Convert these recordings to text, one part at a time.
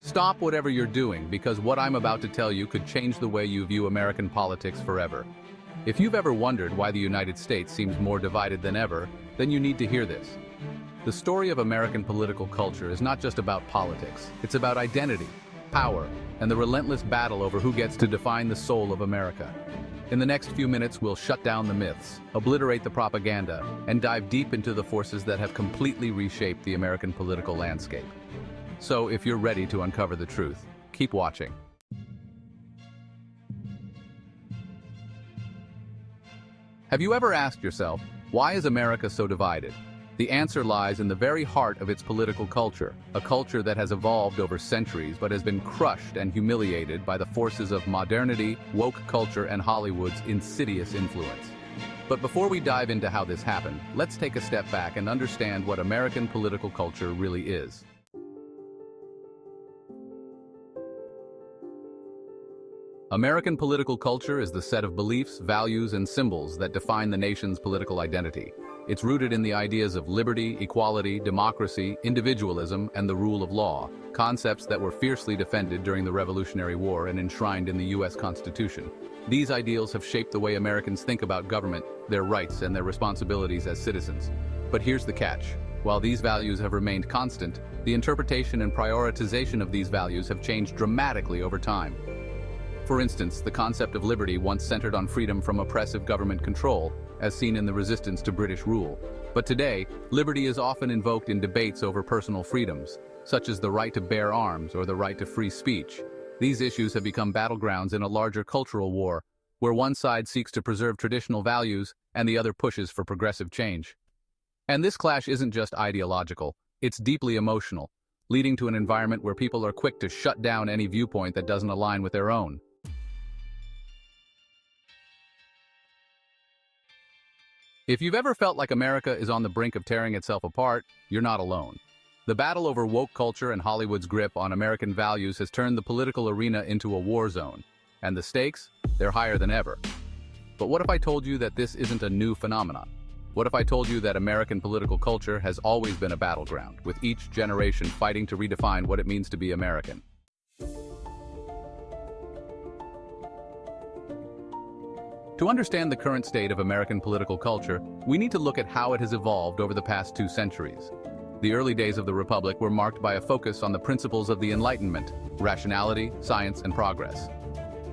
Stop whatever you're doing, because what I'm about to tell you could change the way you view American politics forever. If you've ever wondered why the United States seems more divided than ever, then you need to hear this. The story of American political culture is not just about politics. It's about identity, power, and the relentless battle over who gets to define the soul of America. In the next few minutes, we'll shut down the myths, obliterate the propaganda, and dive deep into the forces that have completely reshaped the American political landscape. So, if you're ready to uncover the truth, keep watching. Have you ever asked yourself, why is America so divided? The answer lies in the very heart of its political culture, a culture that has evolved over centuries but has been crushed and humiliated by the forces of modernity, woke culture, and Hollywood's insidious influence. But before we dive into how this happened, let's take a step back and understand what American political culture really is. American political culture is the set of beliefs, values, and symbols that define the nation's political identity. It's rooted in the ideas of liberty, equality, democracy, individualism, and the rule of law, concepts that were fiercely defended during the Revolutionary War and enshrined in the U.S. Constitution. These ideals have shaped the way Americans think about government, their rights, and their responsibilities as citizens. But here's the catch. While these values have remained constant, the interpretation and prioritization of these values have changed dramatically over time. For instance, the concept of liberty once centered on freedom from oppressive government control, as seen in the resistance to British rule. But today, liberty is often invoked in debates over personal freedoms, such as the right to bear arms or the right to free speech. These issues have become battlegrounds in a larger cultural war, where one side seeks to preserve traditional values and the other pushes for progressive change. And this clash isn't just ideological, it's deeply emotional, leading to an environment where people are quick to shut down any viewpoint that doesn't align with their own. If you've ever felt like America is on the brink of tearing itself apart, you're not alone. The battle over woke culture and Hollywood's grip on American values has turned the political arena into a war zone. And the stakes? They're higher than ever. But what if I told you that this isn't a new phenomenon? What if I told you that American political culture has always been a battleground, with each generation fighting to redefine what it means to be American? To understand the current state of American political culture, we need to look at how it has evolved over the past 2 centuries. The early days of the Republic were marked by a focus on the principles of the Enlightenment, rationality, science, and progress.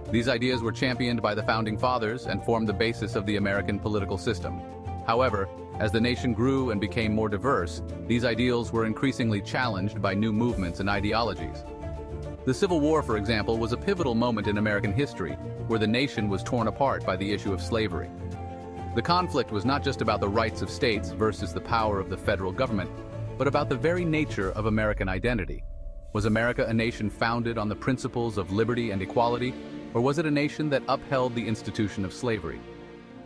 These ideas were championed by the Founding Fathers and formed the basis of the American political system. However, as the nation grew and became more diverse, these ideals were increasingly challenged by new movements and ideologies. The Civil War, for example, was a pivotal moment in American history, where the nation was torn apart by the issue of slavery. The conflict was not just about the rights of states versus the power of the federal government, but about the very nature of American identity. Was America a nation founded on the principles of liberty and equality, or was it a nation that upheld the institution of slavery?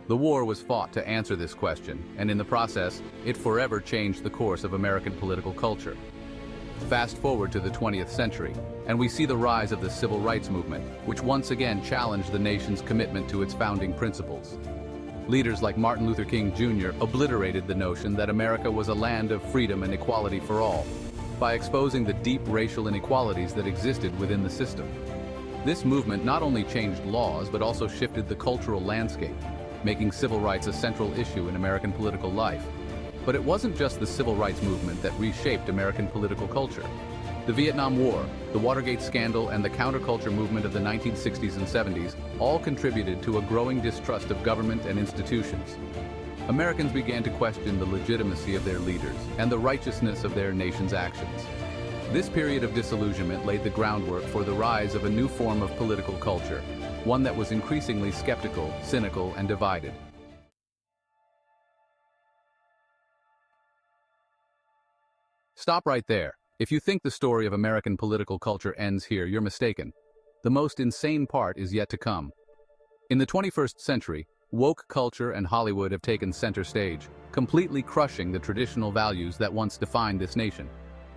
The war was fought to answer this question, and in the process, it forever changed the course of American political culture. Fast forward to the 20th century, and we see the rise of the civil rights movement, which once again challenged the nation's commitment to its founding principles. Leaders like Martin Luther King Jr. obliterated the notion that America was a land of freedom and equality for all, by exposing the deep racial inequalities that existed within the system. This movement not only changed laws, but also shifted the cultural landscape, making civil rights a central issue in American political life. But it wasn't just the civil rights movement that reshaped American political culture. The Vietnam War, the Watergate scandal, and the counterculture movement of the 1960s and 70s all contributed to a growing distrust of government and institutions. Americans began to question the legitimacy of their leaders and the righteousness of their nation's actions. This period of disillusionment laid the groundwork for the rise of a new form of political culture, one that was increasingly skeptical, cynical, and divided. Stop right there. If you think the story of American political culture ends here, you're mistaken. The most insane part is yet to come. In the 21st century, woke culture and Hollywood have taken center stage, completely crushing the traditional values that once defined this nation.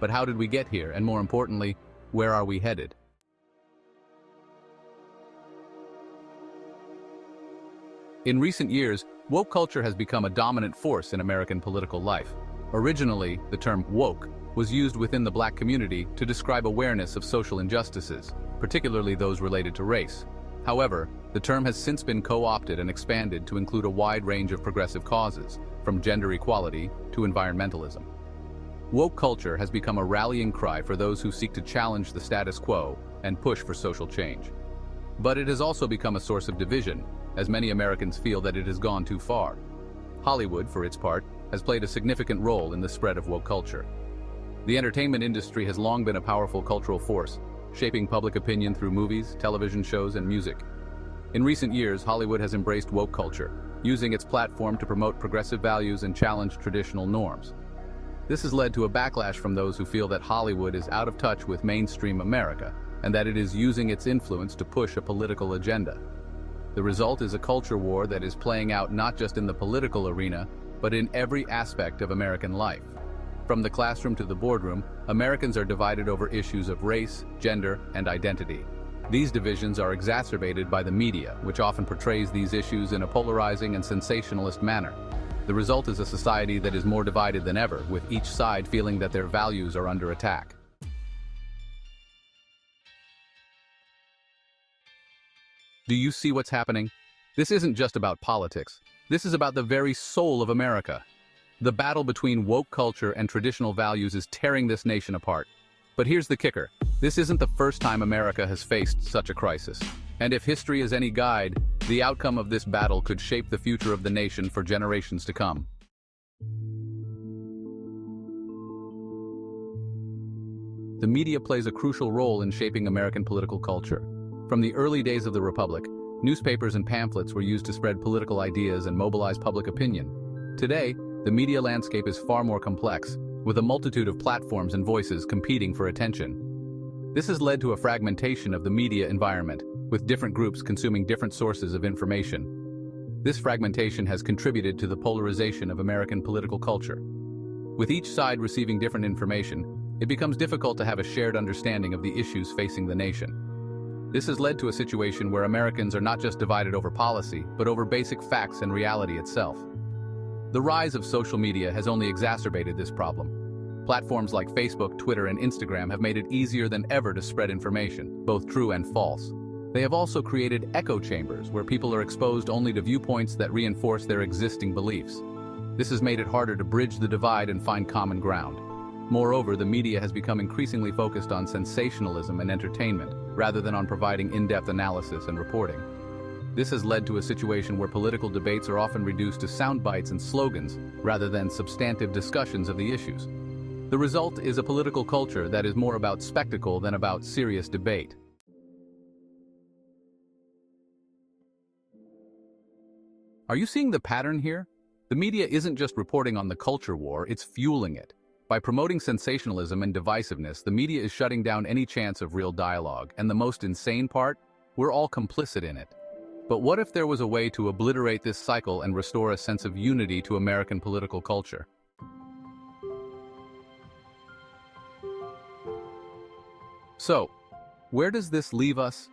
But how did we get here, and more importantly, where are we headed? In recent years, woke culture has become a dominant force in American political life. Originally, the term woke was used within the Black community to describe awareness of social injustices, particularly those related to race. However, the term has since been co-opted and expanded to include a wide range of progressive causes, from gender equality to environmentalism. Woke culture has become a rallying cry for those who seek to challenge the status quo and push for social change. But it has also become a source of division, as many Americans feel that it has gone too far. Hollywood, for its part, has played a significant role in the spread of woke culture. The entertainment industry has long been a powerful cultural force, shaping public opinion through movies, television shows, and music. In recent years, Hollywood has embraced woke culture, using its platform to promote progressive values and challenge traditional norms. This has led to a backlash from those who feel that Hollywood is out of touch with mainstream America, and that it is using its influence to push a political agenda. The result is a culture war that is playing out not just in the political arena, but in every aspect of American life. From the classroom to the boardroom, Americans are divided over issues of race, gender, and identity. These divisions are exacerbated by the media, which often portrays these issues in a polarizing and sensationalist manner. The result is a society that is more divided than ever, with each side feeling that their values are under attack. Do you see what's happening? This isn't just about politics. This is about the very soul of America. The battle between woke culture and traditional values is tearing this nation apart. But here's the kicker. This isn't the first time America has faced such a crisis. And if history is any guide, the outcome of this battle could shape the future of the nation for generations to come. The media plays a crucial role in shaping American political culture. From the early days of the Republic, newspapers and pamphlets were used to spread political ideas and mobilize public opinion. Today, the media landscape is far more complex, with a multitude of platforms and voices competing for attention. This has led to a fragmentation of the media environment, with different groups consuming different sources of information. This fragmentation has contributed to the polarization of American political culture. With each side receiving different information, it becomes difficult to have a shared understanding of the issues facing the nation. This has led to a situation where Americans are not just divided over policy, but over basic facts and reality itself. The rise of social media has only exacerbated this problem. Platforms like Facebook, Twitter, and Instagram have made it easier than ever to spread information, both true and false. They have also created echo chambers where people are exposed only to viewpoints that reinforce their existing beliefs. This has made it harder to bridge the divide and find common ground. Moreover, the media has become increasingly focused on sensationalism and entertainment, rather than on providing in-depth analysis and reporting. This has led to a situation where political debates are often reduced to sound bites and slogans, rather than substantive discussions of the issues. The result is a political culture that is more about spectacle than about serious debate. Are you seeing the pattern here? The media isn't just reporting on the culture war, it's fueling it. By promoting sensationalism and divisiveness, the media is shutting down any chance of real dialogue, and the most insane part? We're all complicit in it. But what if there was a way to obliterate this cycle and restore a sense of unity to American political culture? So, where does this leave us?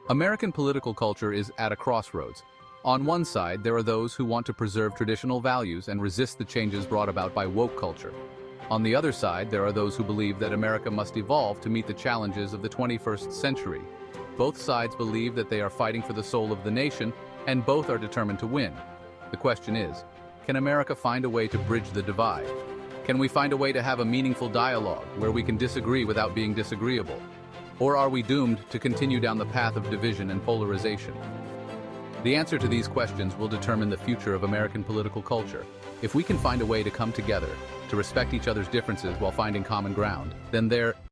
American political culture is at a crossroads. On one side, there are those who want to preserve traditional values and resist the changes brought about by woke culture. On the other side, there are those who believe that America must evolve to meet the challenges of the 21st century. Both sides believe that they are fighting for the soul of the nation, and both are determined to win. The question is, can America find a way to bridge the divide? Can we find a way to have a meaningful dialogue where we can disagree without being disagreeable? Or are we doomed to continue down the path of division and polarization? The answer to these questions will determine the future of American political culture. If we can find a way to come together, to respect each other's differences while finding common ground, then there